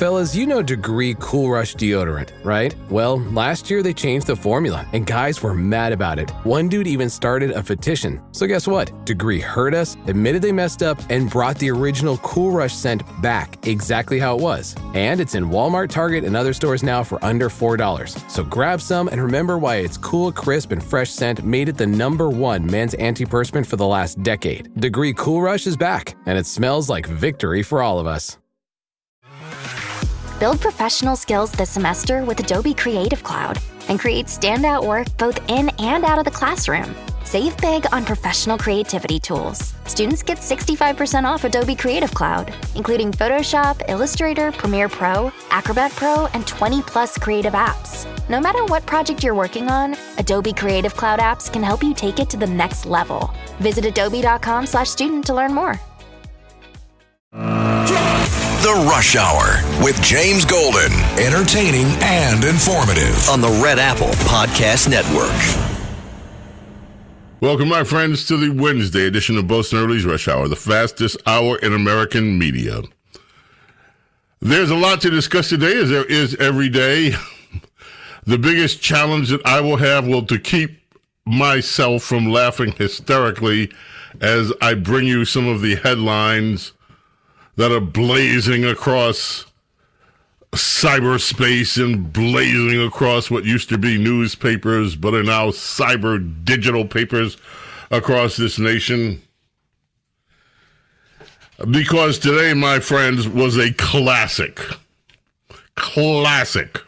Fellas, you know Degree Cool Rush deodorant, right? Well, last year they changed the formula, and guys were mad about it. One dude even started a petition. So guess what? Degree heard us, admitted they messed up, and brought the original Cool Rush scent back exactly how it was. And it's in Walmart, Target, and other stores now for under $4. So grab some and remember why its cool, crisp, and fresh scent made it the #1 men's antiperspirant for the last decade. Degree Cool Rush is back, and it smells like victory for all of us. Build professional skills this semester with Adobe Creative Cloud and create standout work both in and out of the classroom. Save big on professional creativity tools. Students get 65% off Adobe Creative Cloud, including Photoshop, Illustrator, Premiere Pro, Acrobat Pro, and 20+ creative apps. No matter what project you're working on, Adobe Creative Cloud apps can help you take it to the next level. Visit adobe.com/student to learn more. The Rush Hour with James Golden. Entertaining and informative on the Red Apple Podcast Network. Welcome, my friends, to the Wednesday edition of Bo Snerdley's Rush Hour, the fastest hour in American media. There's a lot to discuss today, as there is every day. The biggest challenge that I will have will to keep myself from laughing hysterically as I bring you some of the headlines that are blazing across cyberspace and blazing across what used to be newspapers but are now cyber digital papers across this nation. Because today, my friends, was a classic. Classic.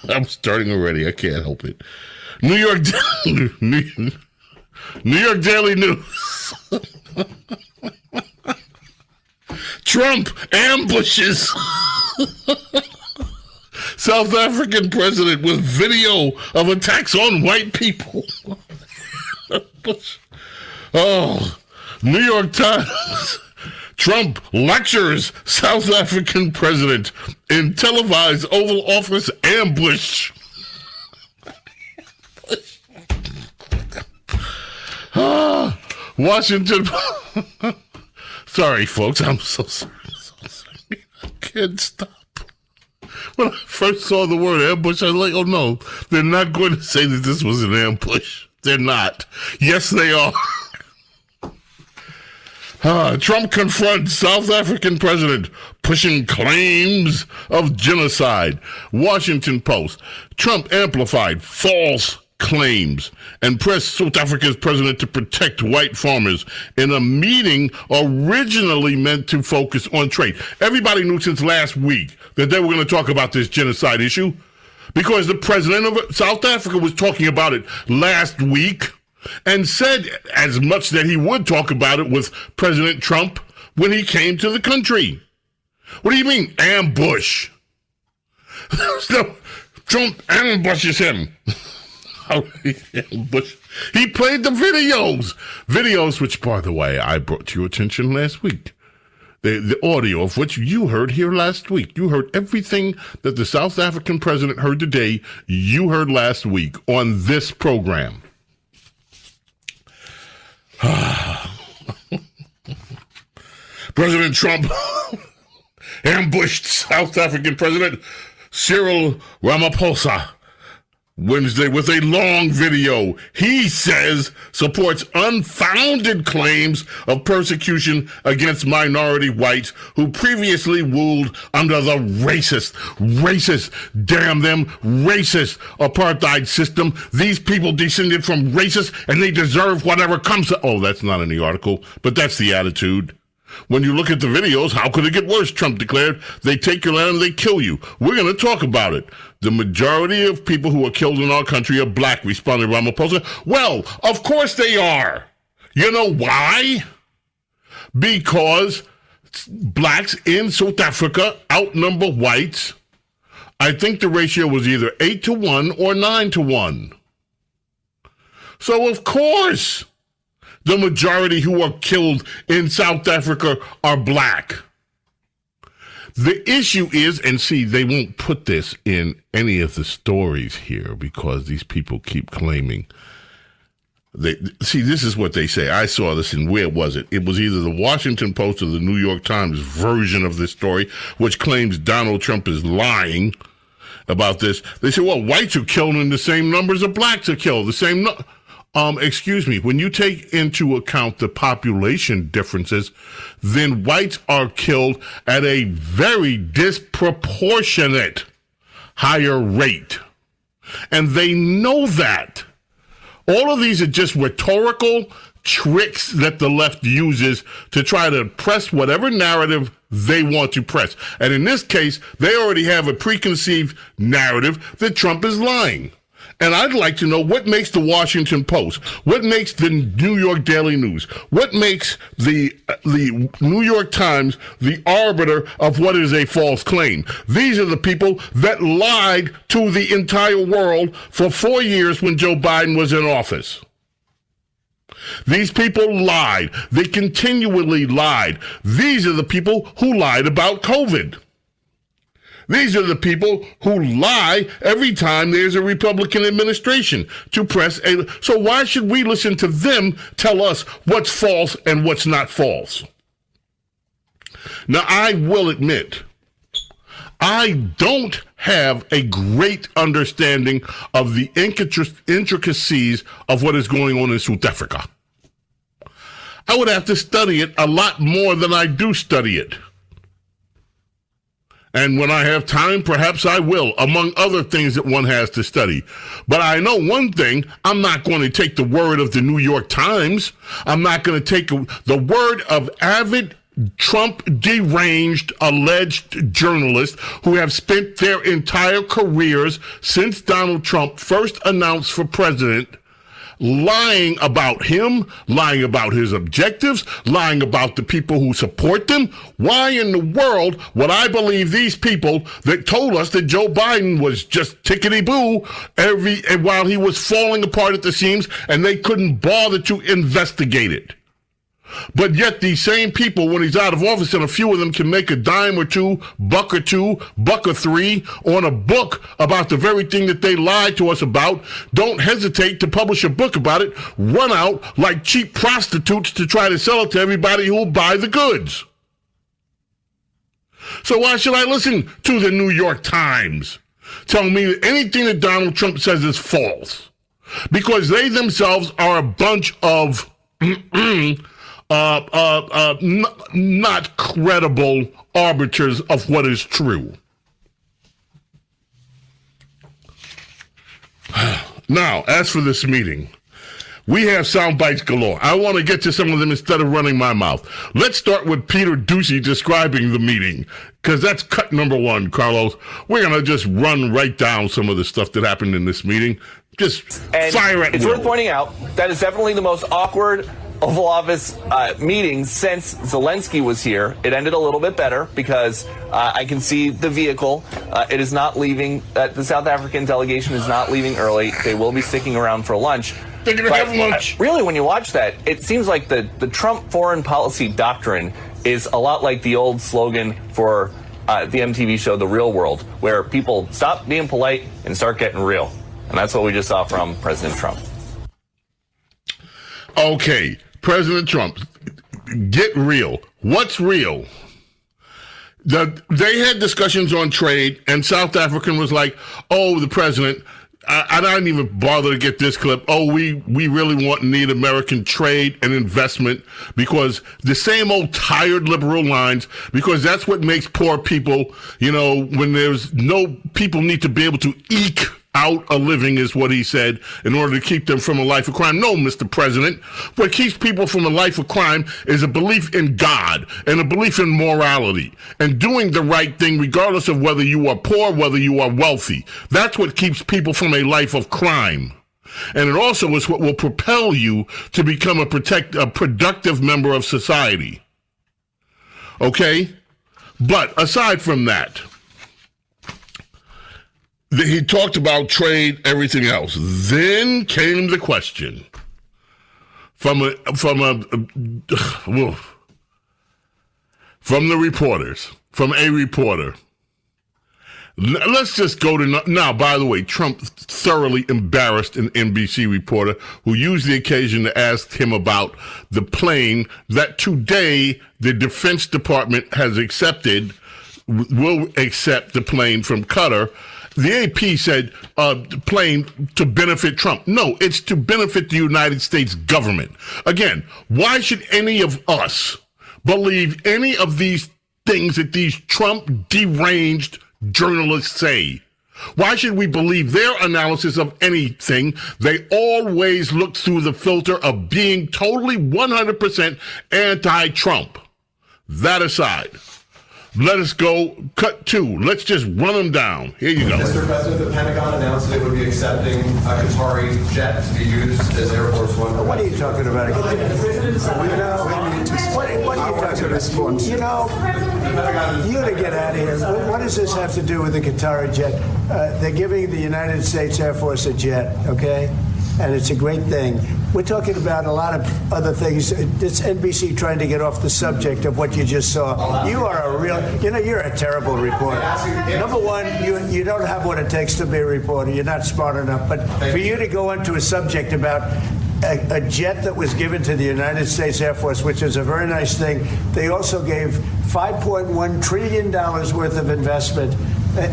I'm starting already. I can't help it. New York Daily News. Trump ambushes South African president with video of attacks on white people. Oh, New York Times. Trump lectures South African president in televised Oval Office ambush. Washington. Sorry, folks. I'm so sorry. I can't stop. When I first saw the word ambush, I was like, oh no, they're not going to say that this was an ambush. They're not. Yes, they are. Trump confronts South African president pushing claims of genocide. Washington Post. Trump amplified false claims and pressed South Africa's president to protect white farmers in a meeting originally meant to focus on trade. Everybody knew since last week that they were going to talk about this genocide issue because the president of South Africa was talking about it last week and said as much that he would talk about it with President Trump when he came to the country. What do you mean, ambush? Trump ambushes him. He played the videos which, by the way, I brought to your attention last week. The audio of which you heard here last week. You heard everything that the South African president heard today, you heard last week on this program. President Trump ambushed South African President Cyril Ramaphosa Wednesday with a long video he says supports unfounded claims of persecution against minority whites who previously ruled under the racist, damn them, racist apartheid system. These people descended from racists and they deserve whatever comes to... Oh, that's not in the article, but that's the attitude. When you look at the videos, how could it get worse? Trump declared, they take your land and they kill you. We're going to talk about it. The majority of people who are killed in our country are black, responded Ramaphosa. Well, of course they are. You know why? Because blacks in South Africa outnumber whites. I think the ratio was either 8-1 or 9-1. So, of course, the majority who are killed in South Africa are black. The issue is, and see, they won't put this in any of the stories here because these people keep claiming This is what they say. I saw this, and where was it? It was either the Washington Post or the New York Times version of this story, which claims Donald Trump is lying about this. They say, well, whites are killed in the same numbers of blacks are killed. The same excuse me, when you take into account the population differences, then whites are killed at a very disproportionate higher rate. And they know that. All of these are just rhetorical tricks that the left uses to try to press whatever narrative they want to press. And in this case, they already have a preconceived narrative that Trump is lying. And I'd like to know what makes the Washington Post, what makes the New York Daily News, what makes the New York Times the arbiter of what is a false claim. These are the people that lied to the entire world for 4 years when Joe Biden was in office. These people lied. They continually lied. These are the people who lied about COVID. These are the people who lie every time there's a Republican administration to press a... So why should we listen to them tell us what's false and what's not false? Now, I will admit, I don't have a great understanding of the intricacies of what is going on in South Africa. I would have to study it a lot more than I do study it. And when I have time, perhaps I will, among other things that one has to study. But I know one thing, I'm not going to take the word of the New York Times. I'm not going to take the word of avid Trump deranged alleged journalists who have spent their entire careers since Donald Trump first announced for president lying about him, lying about his objectives, lying about the people who support them. Why in the world would I believe these people that told us that Joe Biden was just tickety-boo while he was falling apart at the seams and they couldn't bother to investigate it? But yet these same people, when he's out of office, and a few of them can make a dime or two, buck or three on a book about the very thing that they lied to us about, don't hesitate to publish a book about it, run out like cheap prostitutes to try to sell it to everybody who will buy the goods. So why should I listen to the New York Times telling me that anything that Donald Trump says is false? Because they themselves are a bunch of not credible arbiters of what is true. Now, as for this meeting, we have sound bites galore. I want to get to some of them instead of running my mouth. Let's start with Peter Doocy describing the meeting, because that's cut number one, Carlos. We're going to just run right down some of the stuff that happened in this meeting. Just fire at will. It's worth pointing out that is definitely the most awkward Oval Office meeting since Zelensky was here. It ended a little bit better because I can see the vehicle. It is not leaving. The South African delegation is not leaving early. They will be sticking around for lunch. They're going to have lunch. Really, when you watch that, it seems like the Trump foreign policy doctrine is a lot like the old slogan for the MTV show The Real World, where people stop being polite and start getting real. And that's what we just saw from President Trump. Okay, President Trump, get real. What's real? They had discussions on trade, and South African was like, oh, the president, I didn't even bother to get this clip. Oh, we really want and need American trade and investment, because the same old tired liberal lines, because that's what makes poor people, when there's no, people need to be able to eke out a living, is what he said, in order to keep them from a life of crime. No, Mr. President, what keeps people from a life of crime is a belief in God and a belief in morality and doing the right thing regardless of whether you are poor, whether you are wealthy. That's what keeps people from a life of crime. And it also is what will propel you to become a productive member of society. Okay? But aside from that, he talked about trade, everything else. Then came the question from the reporters, from a reporter. Let's just go to now. By the way, Trump thoroughly embarrassed an NBC reporter who used the occasion to ask him about the plane that today the Defense Department has will accept the plane from Qatar. The AP said plane to benefit Trump. No, it's to benefit the United States government. Again, why should any of us believe any of these things that these Trump deranged journalists say? Why should we believe their analysis of anything? They always look through the filter of being totally 100% anti-Trump. That aside, let us go. Cut 2. Let's just run them down. Here you go. Mr. President, the Pentagon announced that it would be accepting a Qatari jet to be used as Air Force One. What are you talking about? What are you talking about? You know, you gotta get out of here. What does this have to do with the Qatari jet? They're giving the United States Air Force a jet, okay? And it's a great thing. We're talking about a lot of other things. It's NBC trying to get off the subject of what you just saw. You are you're a terrible reporter. Number one, you don't have what it takes to be a reporter. You're not smart enough. But for you to go into a subject about a jet that was given to the United States Air Force, which is a very nice thing. They also gave $5.1 trillion worth of investment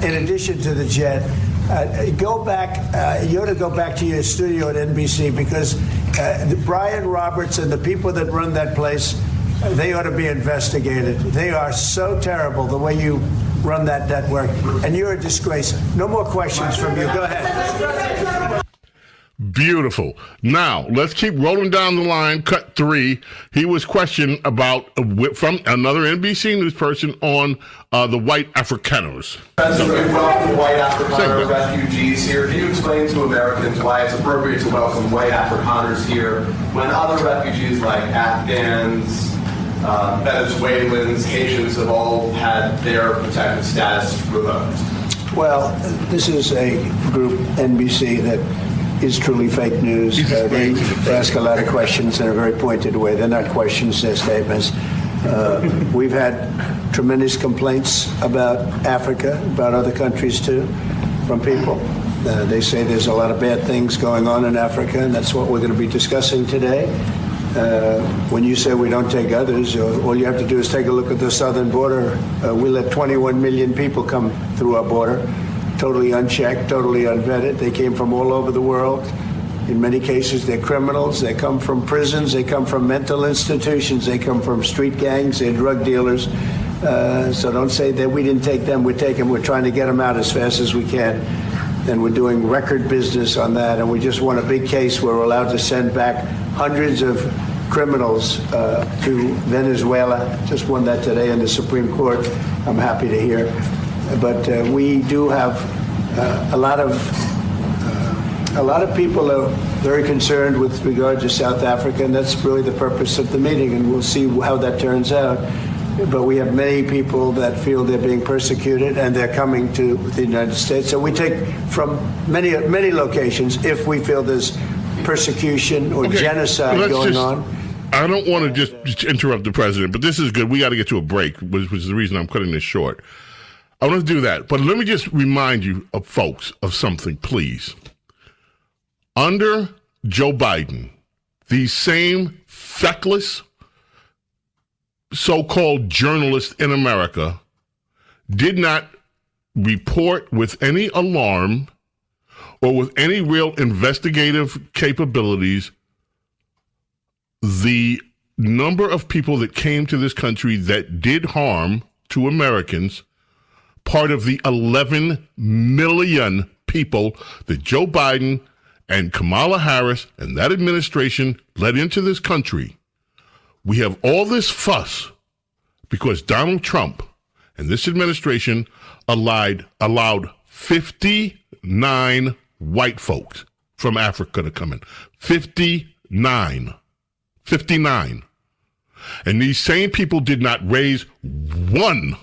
in addition to the jet. Go back. You ought to go back to your studio at NBC because Brian Roberts and the people that run that place, they ought to be investigated. They are so terrible the way you run that network, and you're a disgrace. No more questions from you. Go ahead. Beautiful. Now, let's keep rolling down the line. Cut 3. He was questioned about from another NBC News person on the white Afrikaners. President, we welcome white Afrikaner refugees here. Can you explain to Americans why it's appropriate to welcome white Afrikaners here when other refugees like Afghans, Venezuelans, Haitians have all had their protected status revoked? Well, this is a group, NBC, that is truly fake news. They ask a lot of questions in a very pointed way. They're not questions, they're statements. We've had tremendous complaints about Africa, about other countries too, from people. They say there's a lot of bad things going on in Africa, and that's what we're going to be discussing today. When you say we don't take others, all you have to do is take a look at the southern border. We let 21 million people come through our border. Totally unchecked, totally unvetted. They came from all over the world. In many cases, they're criminals. They come from prisons. They come from mental institutions. They come from street gangs. They're drug dealers. So don't say that we didn't take them. We take them. We're trying to get them out as fast as we can. And we're doing record business on that. And we just won a big case where we're allowed to send back hundreds of criminals to Venezuela. Just won that today in the Supreme Court. I'm happy to hear. But we do have a lot of people are very concerned with regard to South Africa, and that's really the purpose of the meeting, and we'll see how that turns out. But we have many people that feel they're being persecuted, and they're coming to the United States. So we take from many locations if we feel there's persecution or genocide going on. I don't want to just interrupt the president, but this is good. We got to get to a break, which is the reason I'm cutting this short. I want to do that, but let me just remind you, folks, of something, please. Under Joe Biden, these same feckless so-called journalists in America did not report with any alarm or with any real investigative capabilities the number of people that came to this country that did harm to Americans, part of the 11 million people that Joe Biden and Kamala Harris and that administration led into this country. We have all this fuss because Donald Trump and this administration allowed 59 white folks from Africa to come in. 59. And these same people did not raise one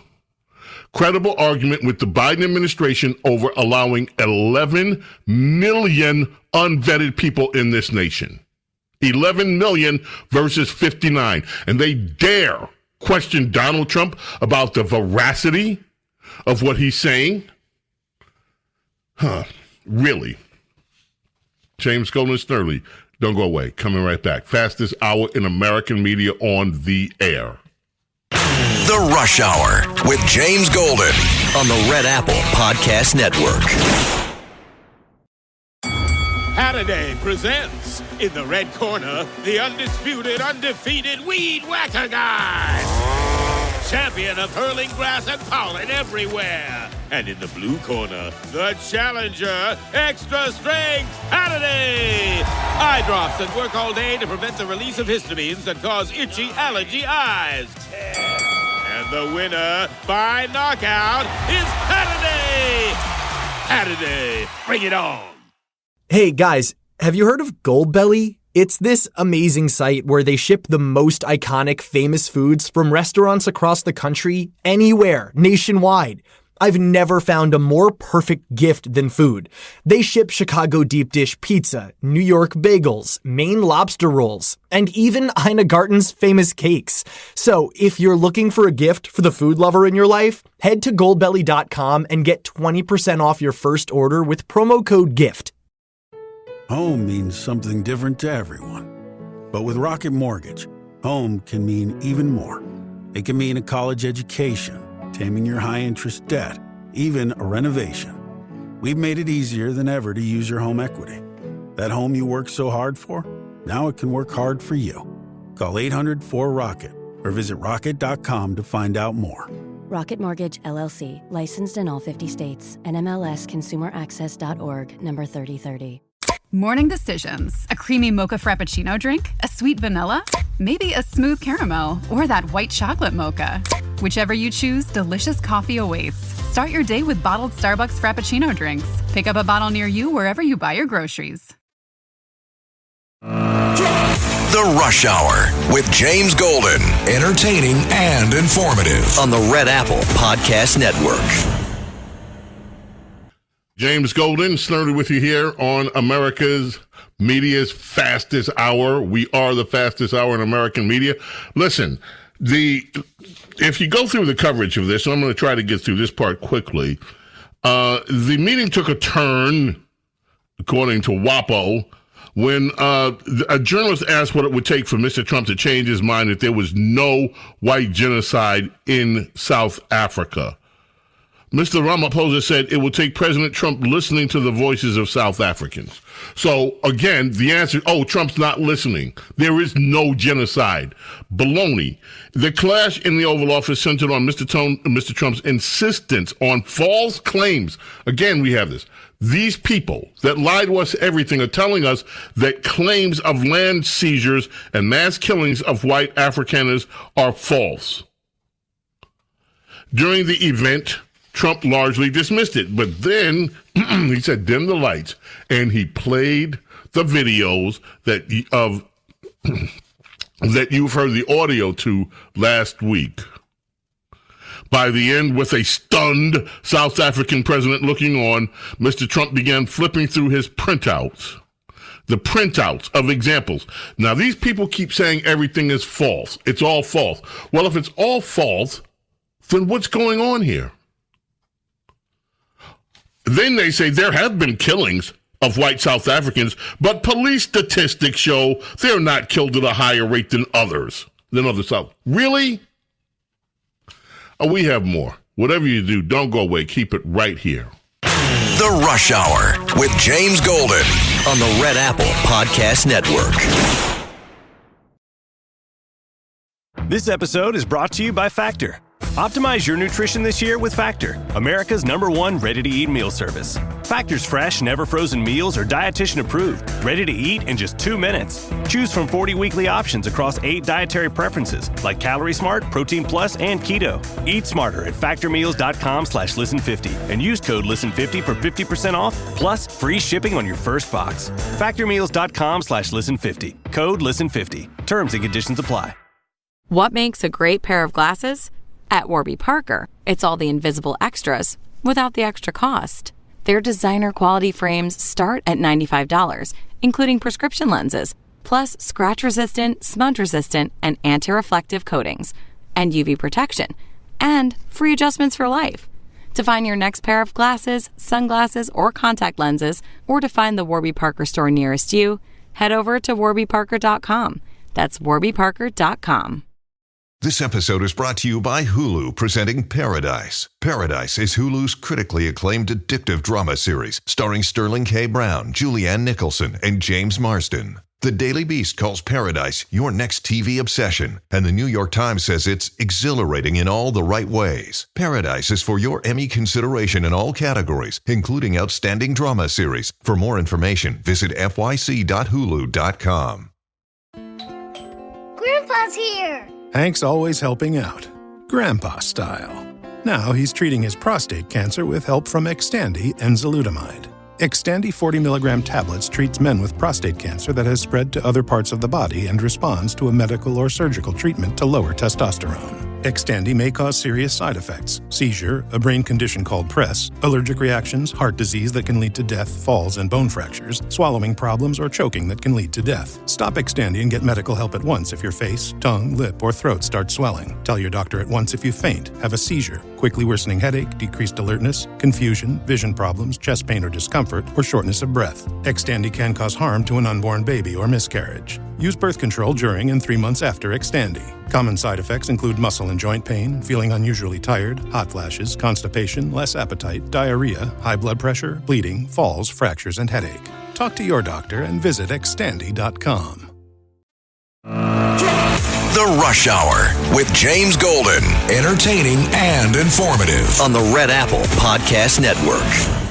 credible argument with the Biden administration over allowing 11 million unvetted people in this nation. 11 million versus 59. And they dare question Donald Trump about the veracity of what he's saying. Really? James Golden, Snerdley. Don't go away. Coming right back. Fastest hour in American media on the air. The Rush Hour with James Golden on the Red Apple Podcast Network. Halliday presents, in the red corner, the undisputed, undefeated Weed Whacker Guy. Champion of hurling grass and pollen everywhere. And in the blue corner, the challenger, extra strength Halliday. Eye drops that work all day to prevent the release of histamines that cause itchy allergy eyes. And the winner by knockout is Halliday. Halliday, bring it on. Hey guys, have you heard of Goldbelly? It's this amazing site where they ship the most iconic famous foods from restaurants across the country, anywhere, nationwide. I've never found a more perfect gift than food. They ship Chicago deep dish pizza, New York bagels, Maine lobster rolls, and even Ina Garten's famous cakes. So if you're looking for a gift for the food lover in your life, head to goldbelly.com and get 20% off your first order with promo code GIFT. Home means something different to everyone. But with Rocket Mortgage, home can mean even more. It can mean a college education, taming your high-interest debt, even a renovation. We've made it easier than ever to use your home equity. That home you worked so hard for, now it can work hard for you. Call 800-4ROCKET or visit rocket.com to find out more. Rocket Mortgage, LLC, licensed in all 50 states. NMLSConsumerAccess.org, number 3030. Morning decisions. A creamy mocha frappuccino drink? A sweet vanilla? Maybe a smooth caramel? Or that white chocolate mocha? Whichever you choose, delicious coffee awaits. Start your day with bottled Starbucks Frappuccino drinks. Pick up a bottle near you wherever you buy your groceries. The Rush Hour with James Golden. Entertaining and informative on the Red Apple Podcast Network. James Golden, Snerdley with you here on America's media's fastest hour. We are the fastest hour in American media. Listen, if you go through the coverage of this, and I'm going to try to get through this part quickly, the meeting took a turn, according to WAPO, when a journalist asked what it would take for Mr. Trump to change his mind that there was no white genocide in South Africa. Mr. Ramaphosa said it will take President Trump listening to the voices of South Africans. So, again, the answer, Trump's not listening. There is no genocide. Baloney. The clash in the Oval Office centered on Mr. Trump's insistence on false claims. Again, we have this. These people that lie to us everything are telling us that claims of land seizures and mass killings of white Afrikaners are false. During the event, Trump largely dismissed it, but then he said, dim the lights, and he played the videos that you've heard the audio to last week. By the end, with a stunned South African president looking on, Mr. Trump began flipping through his printouts. The printouts of examples. Now, these people keep saying everything is false. It's all false. Well, if it's all false, then what's going on here? Then they say there have been killings of white South Africans, but police statistics show they're not killed at a higher rate than other South. Really? We have more. Whatever you do, don't go away. Keep it right here. The Rush Hour with James Golden on the Red Apple Podcast Network. This episode is brought to you by Factor. Optimize your nutrition this year with Factor, America's #1 ready-to-eat meal service. Factor's fresh, never-frozen meals are dietitian approved, ready to eat in just 2 minutes. Choose from 40 weekly options across 8 dietary preferences like Calorie Smart, Protein Plus, and Keto. Eat smarter at factormeals.com/listen50 and use code listen50 for 50% off plus free shipping on your first box. Factormeals.com/listen50. Code listen50. Terms and conditions apply. What makes a great pair of glasses? At Warby Parker, it's all the invisible extras without the extra cost. Their designer quality frames start at $95, including prescription lenses, plus scratch-resistant, smudge-resistant, and anti-reflective coatings, and UV protection, and free adjustments for life. To find your next pair of glasses, sunglasses, or contact lenses, or to find the Warby Parker store nearest you, head over to warbyparker.com. That's warbyparker.com. This episode is brought to you by Hulu, presenting Paradise. Paradise is Hulu's critically acclaimed addictive drama series, starring Sterling K. Brown, Julianne Nicholson, and James Marsden. The Daily Beast calls Paradise your next TV obsession, and the New York Times says it's exhilarating in all the right ways. Paradise is for your Emmy consideration in all categories, including Outstanding Drama Series. For more information, visit fyc.hulu.com. Grandpa's here! Hank's always helping out, Grandpa style. Now he's treating his prostate cancer with help from Xtandi enzalutamide. Xtandi 40 milligram tablets treats men with prostate cancer that has spread to other parts of the body and responds to a medical or surgical treatment to lower testosterone. Xtandi may cause serious side effects: seizure, a brain condition called PRESS, allergic reactions, heart disease that can lead to death, falls and bone fractures, swallowing problems, or choking that can lead to death. Stop Xtandi and get medical help at once if your face, tongue, lip, or throat start swelling. Tell your doctor at once if you faint, have a seizure, quickly worsening headache, decreased alertness, confusion, vision problems, chest pain or discomfort, or shortness of breath. Xtandi can cause harm to an unborn baby or miscarriage. Use birth control during and 3 months after Xtandi. Common side effects include muscle and joint pain, feeling unusually tired, hot flashes, constipation, less appetite, diarrhea, high blood pressure, bleeding, falls, fractures, and headache. Talk to your doctor and visit Xtandi.com. The Rush Hour with James Golden. Entertaining and informative on the Red Apple Podcast Network.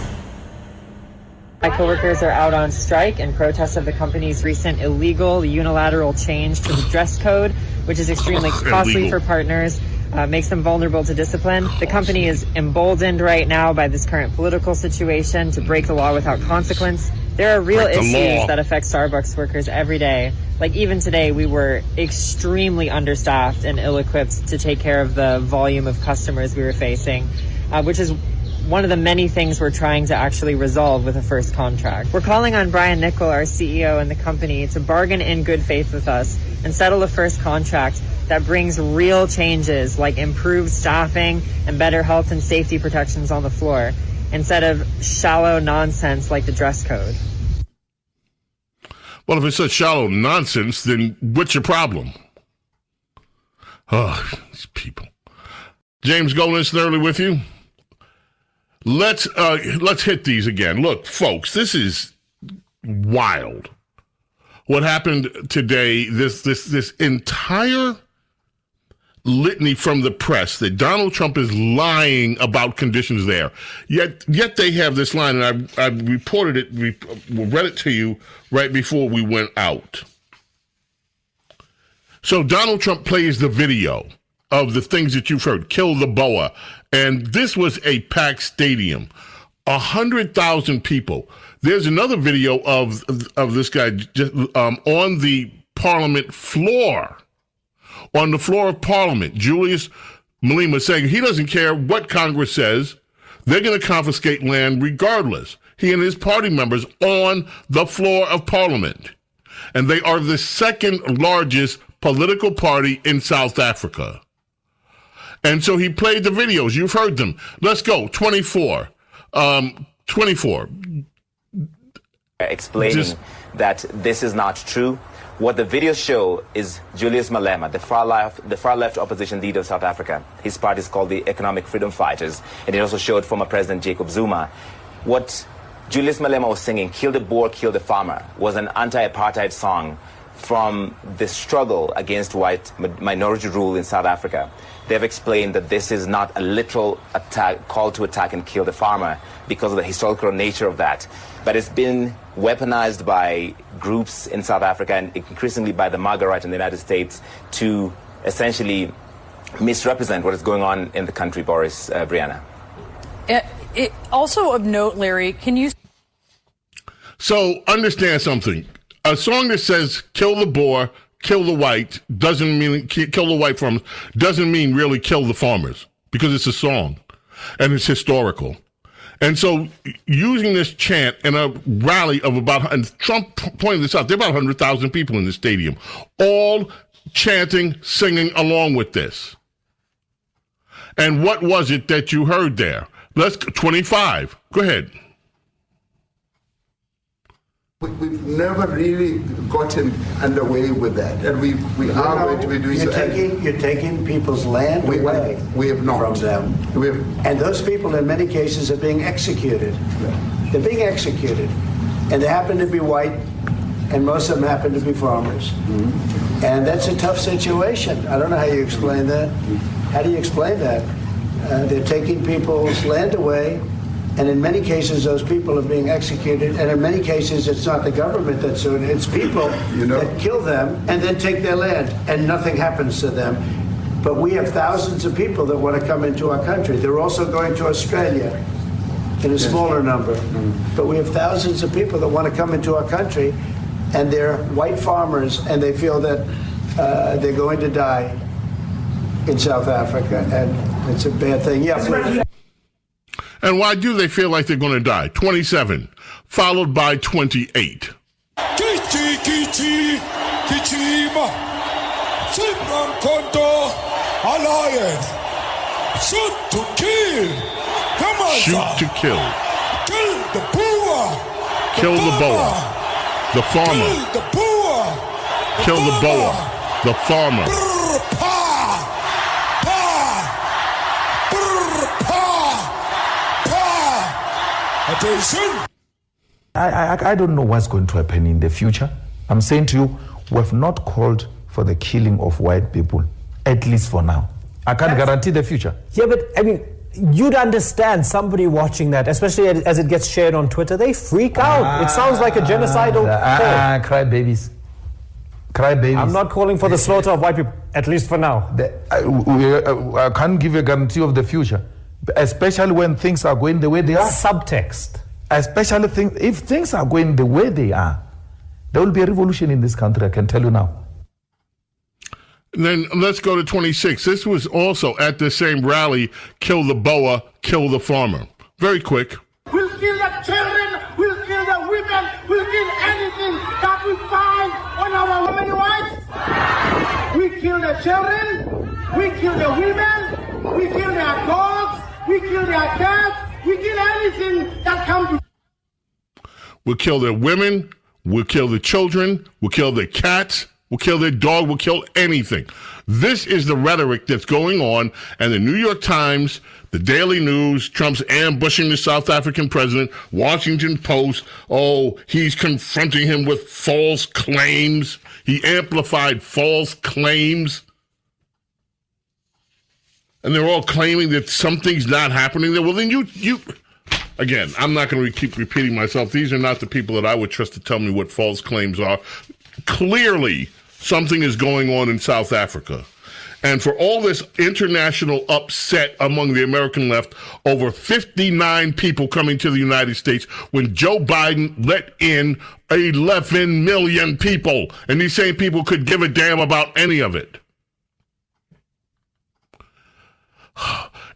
My coworkers are out on strike in protest of the company's recent illegal unilateral change to the dress code, which is extremely costly for partners, makes them vulnerable to discipline. The company is emboldened right now by this current political situation to break the law without consequence. There are real issues that affect Starbucks workers every day. Like even today, we were extremely understaffed and ill-equipped to take care of the volume of customers we were facing, which is one of the many things we're trying to actually resolve with a first contract. We're calling on Brian Nickel, our CEO, and the company to bargain in good faith with us and settle a first contract that brings real changes like improved staffing and better health and safety protections on the floor instead of shallow nonsense like the dress code. Well, if it's such shallow nonsense, then what's your problem? Oh, these people. James Golden, Snerdley with you. Let's hit these again. Look, folks, this is wild. What happened today, this entire litany from the press that Donald Trump is lying about conditions there. Yet they have this line, and I reported it, read it to you right before we went out. So Donald Trump plays the video of the things that you've heard, kill the boa. And this was a packed stadium, 100,000 people. There's another video of this guy on the Parliament floor, on the floor of Parliament. Julius Malema saying he doesn't care what Congress says. They're going to confiscate land regardless. He and his party members on the floor of Parliament. And they are the second largest political party in South Africa. And so he played the videos. You've heard them. Let's go. 24. 24. Explaining that this is not true. What the videos show is Julius Malema, the far left opposition leader of South Africa. His party is called the Economic Freedom Fighters. And it also showed former President Jacob Zuma. What Julius Malema was singing, Kill the Boer, Kill the Farmer, was an anti-apartheid song from the struggle against white minority rule in South Africa. They've explained that this is not a literal attack, call to attack and kill the farmer because of the historical nature of that. But it's been weaponized by groups in South Africa and increasingly by the MAGA right in the United States to essentially misrepresent what is going on in the country, Boris, Brianna. It also of note, Larry, can you... So understand something. A song that says kill the Boer, kill the white, doesn't mean kill the white farmers, doesn't mean really kill the farmers, because it's a song and it's historical. And so using this chant in a rally of about, and Trump pointed this out, there are about 100,000 people in the stadium, all chanting, singing along with this. And what was it that you heard there? Let's 25. Go ahead. We've never really gotten underway with that, and we are going to be doing so. You're taking people's land away. We have not. From them. And those people, in many cases, are being executed. They're being executed. And they happen to be white, and most of them happen to be farmers. Mm-hmm. And that's a tough situation. I don't know how you explain that. How do you explain that? They're taking people's land away, and in many cases, those people are being executed. And in many cases, it's not the government that's doing it. It's people that kill them and then take their land, and nothing happens to them. But we have thousands of people that want to come into our country. They're also going to Australia in a smaller number. But we have thousands of people that want to come into our country, and they're white farmers, and they feel that they're going to die in South Africa, and it's a bad thing. Yeah, please. And why do they feel like they're going to die? 27, followed by 28. Shoot to kill. Shoot to kill. Kill the poor. Kill the boa. The farmer. Kill the poor. Kill the boa. The farmer. Attention. I don't know what's going to happen in the future. I'm saying to you, we have not called for the killing of white people, at least for now. I can't guarantee the future. Yeah, but I mean, you'd understand somebody watching that, especially as it gets shared on Twitter, they freak out. It sounds like a genocidal thing. Cry babies. Cry babies. I'm not calling for the slaughter of white people, at least for now. I can't give a guarantee of the future, especially when things are going the way they are. Subtext. Especially if things are going the way they are, there will be a revolution in this country, I can tell you now. And then let's go to 26. This was also at the same rally, kill the boa, kill the farmer. Very quick. We'll kill the children, we'll kill the women, we'll kill anything that we find on our women wives. We kill the children, we kill the women, we kill their dogs, we kill their cats, we kill anything that comes. We'll kill their women, we'll kill the children, we'll kill their cats, we'll kill their dog, we'll kill anything. This is the rhetoric that's going on, and the New York Times, the Daily News, Trump's ambushing the South African president, Washington Post, he's confronting him with false claims. He amplified false claims. And they're all claiming that something's not happening there. Well, then you again, I'm not going to keep repeating myself. These are not the people that I would trust to tell me what false claims are. Clearly, something is going on in South Africa. And for all this international upset among the American left, over 59 people coming to the United States when Joe Biden let in 11 million people. And these same people could give a damn about any of it.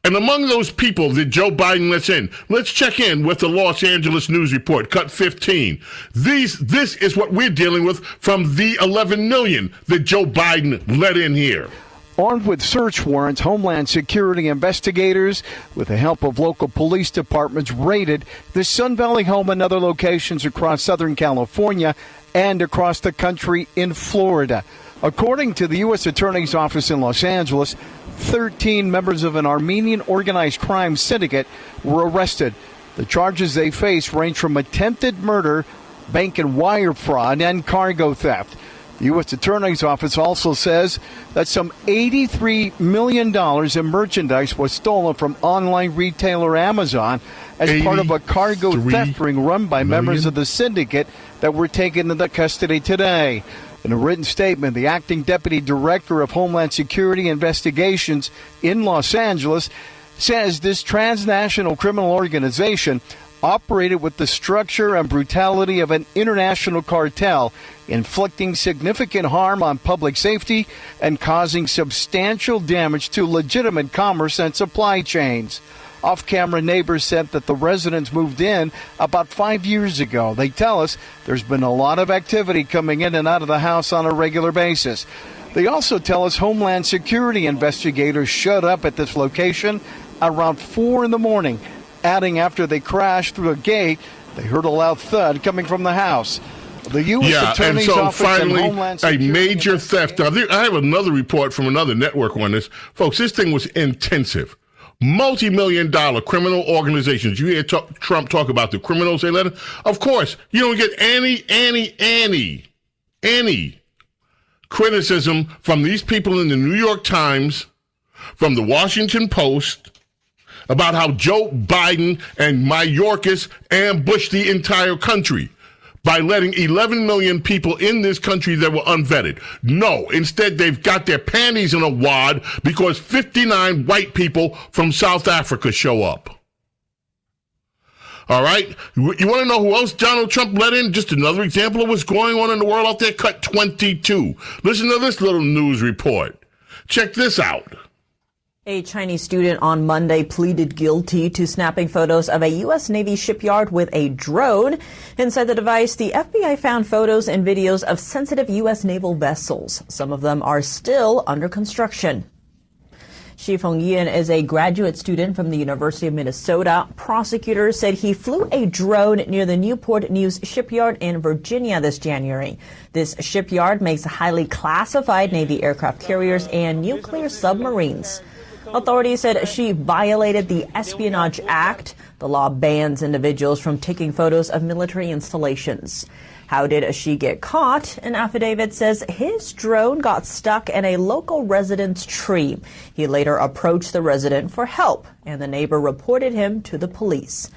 And among those people that Joe Biden lets in, let's check in with the Los Angeles News Report, cut 15. This is what we're dealing with from the 11 million that Joe Biden let in here. Armed with search warrants, Homeland Security investigators, with the help of local police departments, raided the Sun Valley home and other locations across Southern California and across the country in Florida. According to the U.S. Attorney's Office in Los Angeles, 13 members of an Armenian organized crime syndicate were arrested. The charges they face range from attempted murder, bank and wire fraud, and cargo theft. The U.S. Attorney's Office also says that some $83 million in merchandise was stolen from online retailer Amazon as part of a cargo theft ring run by members of the syndicate that were taken into custody today. In a written statement, the acting deputy director of Homeland Security Investigations in Los Angeles says this transnational criminal organization operated with the structure and brutality of an international cartel, inflicting significant harm on public safety and causing substantial damage to legitimate commerce and supply chains. Off-camera neighbors said that the residents moved in about 5 years ago. They tell us there's been a lot of activity coming in and out of the house on a regular basis. They also tell us Homeland Security investigators showed up at this location around 4 in the morning. adding after they crashed through a gate, they heard a loud thud coming from the house. The U.S. Attorney's Office and Homeland Security. A major theft. Now, I have another report from another network on this. Folks, this thing was intensive. Multi-million-dollar criminal organizations. You hear Trump talk about the criminals they let in? Of course, you don't get any criticism from these people in the New York Times, from the Washington Post, about how Joe Biden and Mayorkas ambushed the entire country by letting 11 million people in this country that were unvetted. No, instead they've got their panties in a wad because 59 white people from South Africa show up. All right? You want to know who else Donald Trump let in? Just another example of what's going on in the world out there? Cut 22. Listen to this little news report. Check this out. A Chinese student on Monday pleaded guilty to snapping photos of a U.S. Navy shipyard with a drone. Inside the device, the FBI found photos and videos of sensitive U.S. naval vessels. Some of them are still under construction. Shi Fengyan is a graduate student from the University of Minnesota. Prosecutors said he flew a drone near the Newport News shipyard in Virginia this January. This shipyard makes highly classified Navy aircraft carriers and nuclear submarines. Authorities said she violated the Espionage Act. The law bans individuals from taking photos of military installations. How did she get caught? An affidavit says his drone got stuck in a local resident's tree. He later approached the resident for help, and the neighbor reported him to the police.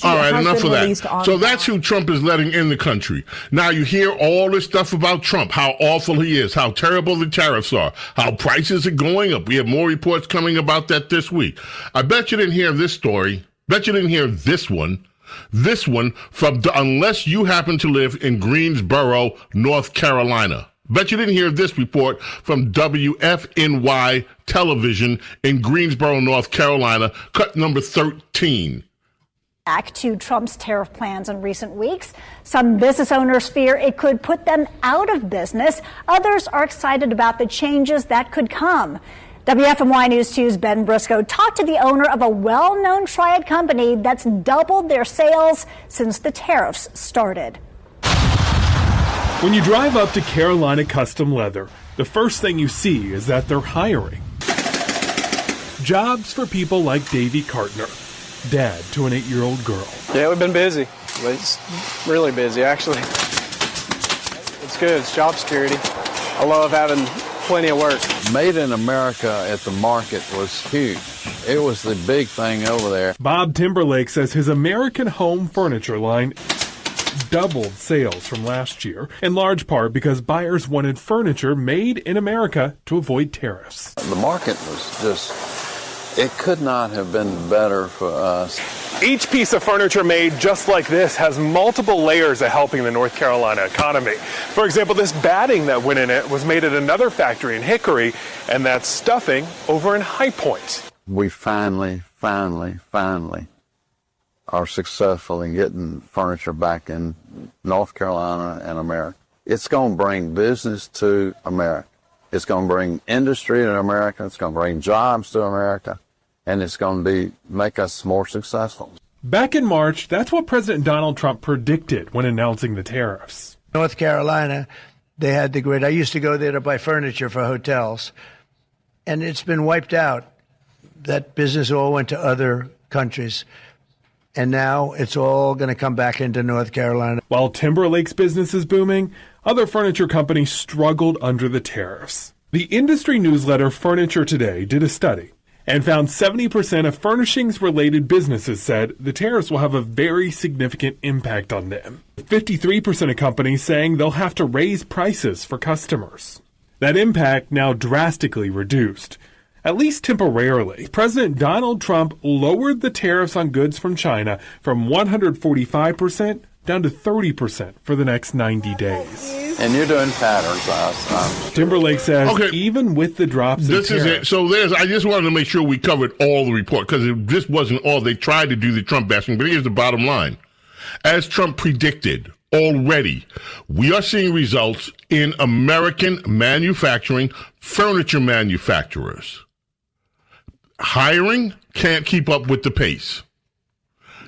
All right, enough of that. So that's who Trump is letting in the country. Now you hear all this stuff about Trump, how awful he is, how terrible the tariffs are, how prices are going up. We have more reports coming about that this week. I bet you didn't hear this story. Bet you didn't hear this one. This one from, unless you happen to live in Greensboro, North Carolina. Bet you didn't hear this report from WFNY television in Greensboro, North Carolina, cut number 13. Back to Trump's tariff plans in recent weeks. Some business owners fear it could put them out of business. Others are excited about the changes that could come. WFMY News 2's Ben Briscoe talked to the owner of a well-known triad company that's doubled their sales since the tariffs started. When you drive up to Carolina Custom Leather, the first thing you see is that they're hiring. Jobs for people like Davey Cartner, dad to an 8-year-old girl. Yeah, we've been busy. It's really busy, actually. It's good. It's job security. I love having plenty of work. Made in America at the market was huge. It was the big thing over there. Bob Timberlake says his American home furniture line doubled sales from last year, in large part because buyers wanted furniture made in America to avoid tariffs. The market was just, it could not have been better for us. Each piece of furniture made just like this has multiple layers of helping the North Carolina economy. For example, this batting that went in it was made at another factory in Hickory, and that stuffing over in High Point. We finally are successful in getting furniture back in North Carolina and America. It's going to bring business to America. It's going to bring industry to America. It's going to bring jobs to America. And it's going to make us more successful. Back in March, that's what President Donald Trump predicted when announcing the tariffs. North Carolina, they had the grid. I used to go there to buy furniture for hotels, and it's been wiped out. That business all went to other countries, and now it's all going to come back into North Carolina. While Timberlake's business is booming, other furniture companies struggled under the tariffs. The industry newsletter Furniture Today did a study and found 70% of furnishings-related businesses said the tariffs will have a very significant impact on them. 53% of companies saying they'll have to raise prices for customers. That impact now drastically reduced, at least temporarily. President Donald Trump lowered the tariffs on goods from China from 145% down to 30% for the next 90 days. And you're doing patterns. Timberlake says even with the drops in this tariffs. is it. So I just wanted to make sure we covered all the report because this wasn't all. They tried to do the Trump bashing, but here's the bottom line. As Trump predicted already, we are seeing results in American manufacturing, furniture manufacturers. Hiring can't keep up with the pace.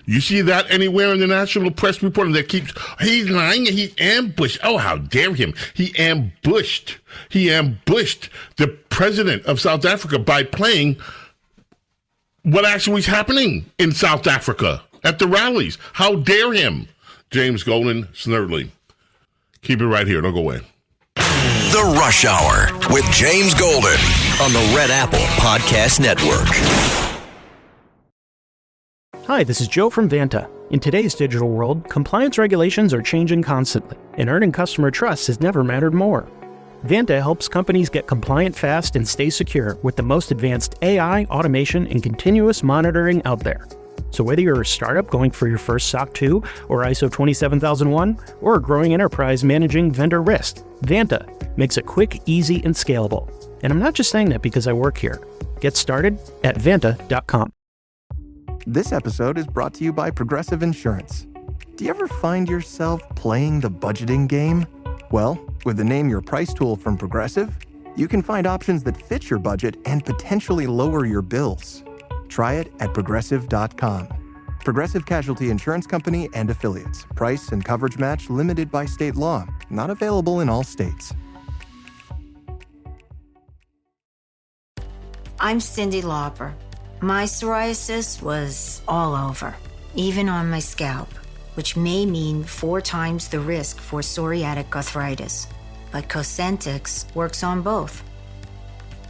You see that anywhere in the national press reporting that keeps, he's lying, he's ambushed. Oh, how dare him. He ambushed the president of South Africa by playing what actually was happening in South Africa at the rallies. How dare him? James Golden, Snerdley. Keep it right here. Don't go away. The Rush Hour with James Golden on the Red Apple Podcast Network. Hi, this is Joe from Vanta. In today's digital world, compliance regulations are changing constantly, and earning customer trust has never mattered more. Vanta helps companies get compliant fast and stay secure with the most advanced AI, automation, and continuous monitoring out there. So whether you're a startup going for your first SOC 2 or ISO 27001, or a growing enterprise managing vendor risk, Vanta makes it quick, easy, and scalable. And I'm not just saying that because I work here. Get started at Vanta.com. This episode is brought to you by Progressive Insurance. Do you ever find yourself playing the budgeting game? Well, with the Name Your Price tool from Progressive, you can find options that fit your budget and potentially lower your bills. Try it at Progressive.com. Progressive Casualty Insurance Company and Affiliates. Price and coverage match limited by state law. Not available in all states. I'm Cindy Lauper. My psoriasis was all over, even on my scalp, which may mean 4 times the risk for psoriatic arthritis. But Cosentyx works on both.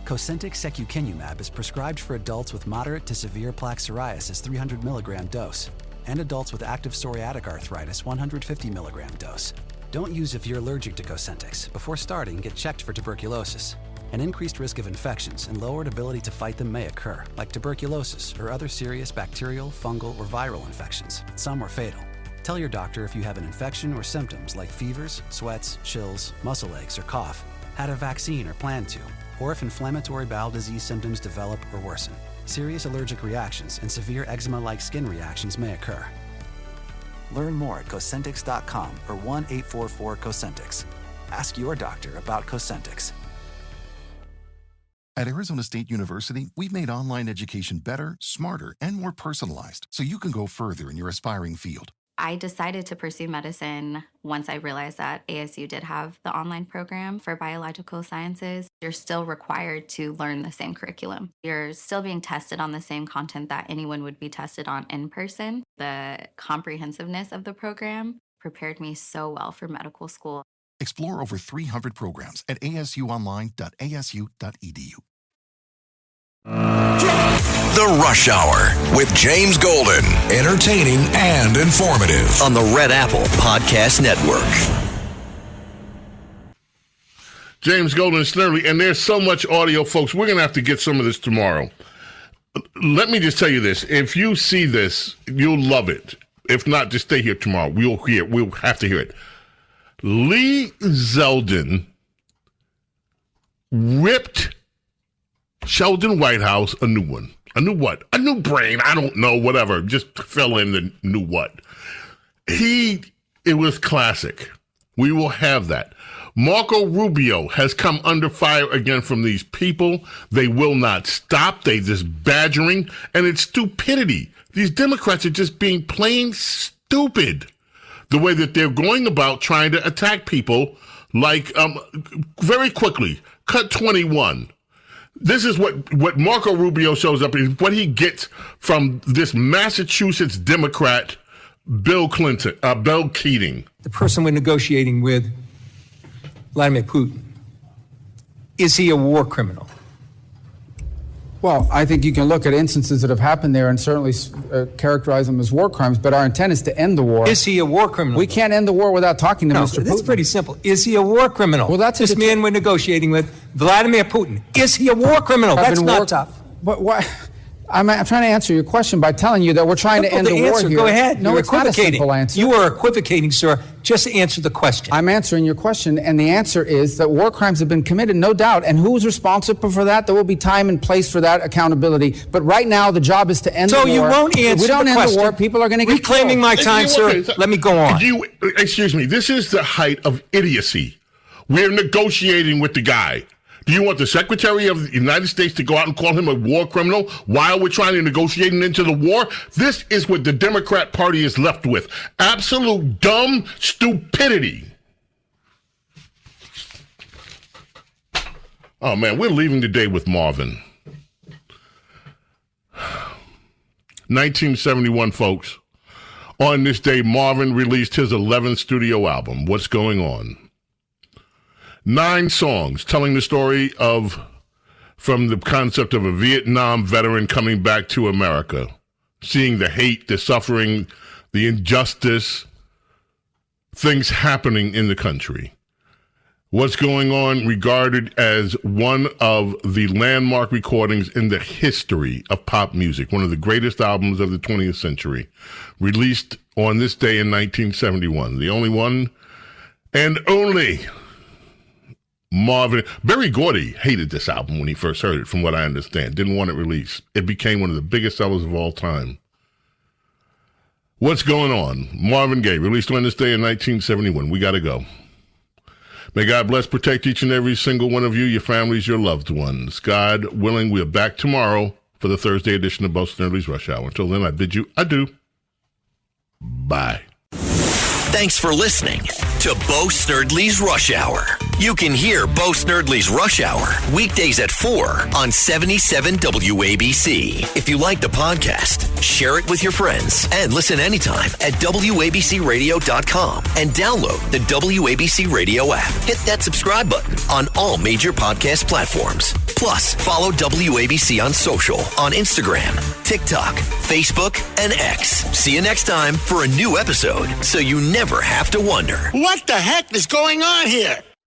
Cosentyx secukinumab is prescribed for adults with moderate to severe plaque psoriasis 300 milligram dose and adults with active psoriatic arthritis 150 milligram dose. Don't use if you're allergic to Cosentyx. Before starting, get checked for tuberculosis. An increased risk of infections and lowered ability to fight them may occur, like tuberculosis or other serious bacterial, fungal, or viral infections. Some are fatal. Tell your doctor if you have an infection or symptoms like fevers, sweats, chills, muscle aches, or cough, had a vaccine or plan to, or if inflammatory bowel disease symptoms develop or worsen. Serious allergic reactions and severe eczema-like skin reactions may occur. Learn more at Cosentyx.com or 1-844-COSENTYX. Ask your doctor about Cosentyx. At Arizona State University, we've made online education better, smarter, and more personalized so you can go further in your aspiring field. I decided to pursue medicine once I realized that ASU did have the online program for biological sciences. You're still required to learn the same curriculum. You're still being tested on the same content that anyone would be tested on in person. The comprehensiveness of the program prepared me so well for medical school. Explore over 300 programs at asuonline.asu.edu. The Rush Hour with James Golden. Entertaining and informative on the Red Apple Podcast Network. James Golden, Snerdley, and there's so much audio, folks. We're going to have to get some of this tomorrow. Let me just tell you this. If you see this, you'll love it. If not, just stay here tomorrow. We'll have to hear it. Lee Zeldin ripped Sheldon Whitehouse a new one. A new what? A new brain. I don't know, whatever. Just fill in the new what. It was classic. We will have that. Marco Rubio has come under fire again from these people. They will not stop. They just badgering. And it's stupidity. These Democrats are just being plain stupid. The way that they're going about trying to attack people, like very quickly. Cut 21. This is what Marco Rubio shows up, is what he gets from this Massachusetts Democrat, Bill Keating. The person we're negotiating with, Vladimir Putin, is he a war criminal? Well, I think you can look at instances that have happened there and certainly characterize them as war crimes, but our intent is to end the war. Is he a war criminal? We can't end the war without talking to Mr. Putin. That's pretty simple. Is he a war criminal? Well, that's this man we're negotiating with, Vladimir Putin. Is he a war criminal? That's not tough. But why? I'm trying to answer your question by telling you that we're trying to end the war here. Go ahead. No, it's not a simple answer. You are equivocating, sir. Just answer the question. I'm answering your question, and the answer is that war crimes have been committed, no doubt. And who's responsible for that? There will be time and place for that accountability. But right now, the job is to end the war. So you won't answer the question. If we don't end the war, people are going to get reclaiming my time, sir. Let me go on. Excuse me. This is the height of idiocy. We're negotiating with the guy. Do you want the Secretary of the United States to go out and call him a war criminal while we're trying to negotiate an end to the war? This is what the Democrat Party is left with. Absolute dumb stupidity. Oh, man, we're leaving today with Marvin. 1971, folks. On this day, Marvin released his 11th studio album, What's Going On? 9 songs telling the story from the concept of a Vietnam veteran coming back to America, seeing the hate, the suffering, the injustice, things happening in the country. What's Going On, regarded as one of the landmark recordings in the history of pop music, one of the greatest albums of the 20th century, released on this day in 1971. The only one and only Marvin. Berry Gordy hated this album when he first heard it, from what I understand. Didn't want it released. It became one of the biggest sellers of all time. What's Going On? Marvin Gaye, released on this day in 1971. We got to go. May God bless, protect each and every single one of you, your families, your loved ones. God willing, we're back tomorrow for the Thursday edition of Bo Snerdley's Rush Hour. Until then, I bid you adieu. Bye. Thanks for listening to Bo Snerdley's Rush Hour. You can hear Bo Snerdley's Rush Hour weekdays at 4 on 77 WABC. If you like the podcast, share it with your friends and listen anytime at WABCRadio.com and download the WABC Radio app. Hit that subscribe button on all major podcast platforms. Plus, follow WABC on social on Instagram, TikTok, Facebook, and X. See you next time for a new episode so you never have to wonder. What the heck is going on here?